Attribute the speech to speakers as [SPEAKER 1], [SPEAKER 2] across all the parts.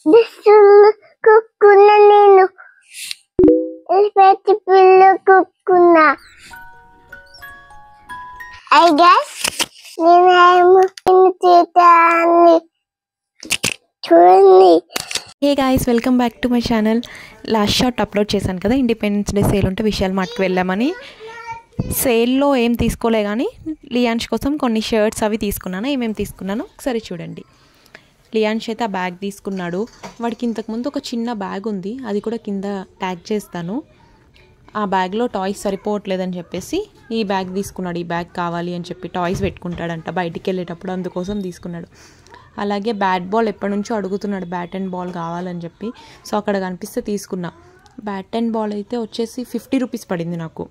[SPEAKER 1] దిస్సులు కుక్కున్న నేను పెట్టి పిల్లు కుక్కున్న. I guess నేను చేతాన్ని చూడండి.
[SPEAKER 2] Hey guys, welcome back to my channel. Last short upload చేశాను కదా, ఇండిపెండెన్స్ డే సేల్ ఉంటే విశాల్ మార్ట్కి వెళ్ళామని. సేల్లో ఏం తీసుకోలే కానీ లియాన్స్ కోసం కొన్ని షర్ట్స్ అవి తీసుకున్నాను. ఏమేమి తీసుకున్నానో ఒకసారి చూడండి. లియాన్స్ అయితే ఆ బ్యాగ్ తీసుకున్నాడు. వాడికి ఇంతకుముందు ఒక చిన్న బ్యాగ్ ఉంది, అది కూడా కింద ట్యాగ్ చేస్తాను. ఆ బ్యాగ్లో టాయ్స్ సరిపోవట్లేదని చెప్పేసి ఈ బ్యాగ్ తీసుకున్నాడు. ఈ బ్యాగ్ కావాలి అని చెప్పి టాయ్స్ పెట్టుకుంటాడంట బయటికి వెళ్ళేటప్పుడు, అందుకోసం తీసుకున్నాడు. అలాగే బ్యాట్ బాల్ ఎప్పటి నుంచో అడుగుతున్నాడు, బ్యాట్ అండ్ బాల్ కావాలని చెప్పి. సో అక్కడ కనిపిస్తే తీసుకున్నా. బ్యాట్ అండ్ బాల్ అయితే వచ్చేసి 50 రూపీస్ పడింది నాకు.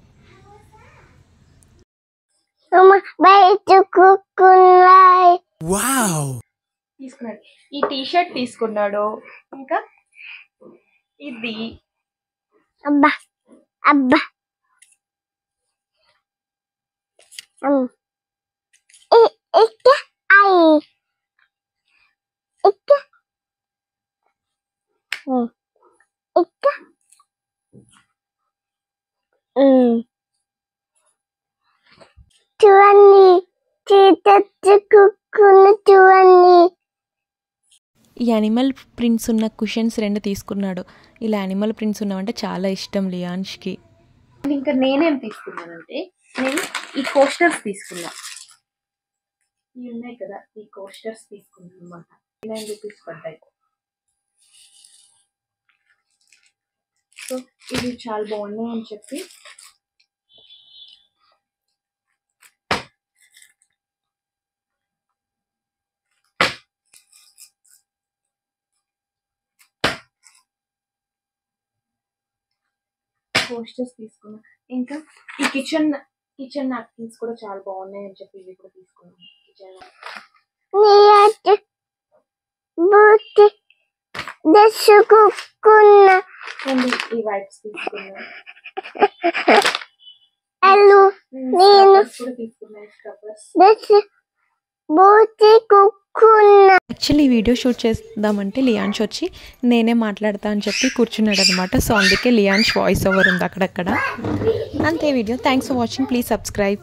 [SPEAKER 3] తీసుకున్నాడు. ఈ టీషర్ట్ తీసుకున్నాడు. ఇంకా ఇది
[SPEAKER 1] అబ్బా అబ్బా చూడండి, చూడండి.
[SPEAKER 2] ఈ యానిమల్ ప్రింట్స్ ఉన్న కుషన్స్ 2 తీసుకున్నాడు. ఇలా యానిమల్ ప్రింట్స్ ఉన్నవంటే చాలా ఇష్టం లియాన్స్కి.
[SPEAKER 3] ఇంకా నేనేం తీసుకున్నానంటే, నేను ఈ కోస్టర్స్ తీసుకున్నా. ఇవి ఉన్నాయి కదా, ఈ కోస్టర్స్ తీసుకున్నాను అనమాట. 9 రూపీస్ పడ్డాయి. సో ఇవి చాలా బాగున్నాయి అని చెప్పి పోస్టర్స్ తీసుకున్నా. ఇంకా ఈ కిచెన్ నాప్కిన్స్ కూడా చాలా బాగున్నాయి అని చెప్పి ఇవి కూడా తీసుకున్నాను. కిచెన్ ఈ వైప్స్ తీసుకున్నా. కూడా తీసుకున్నాయి స్క్రబ్బర్స్.
[SPEAKER 2] యాక్చువల్లీ వీడియో షూట్ చేద్దామంటే లియాన్స్ వచ్చి నేనే మాట్లాడతా అని చెప్పి కూర్చున్నాడు అనమాట. సో అందుకే లియాన్స్ వాయిస్ ఓవర్ ఉంది అక్కడక్కడ. అంతే video. Thanks for watching. Please subscribe.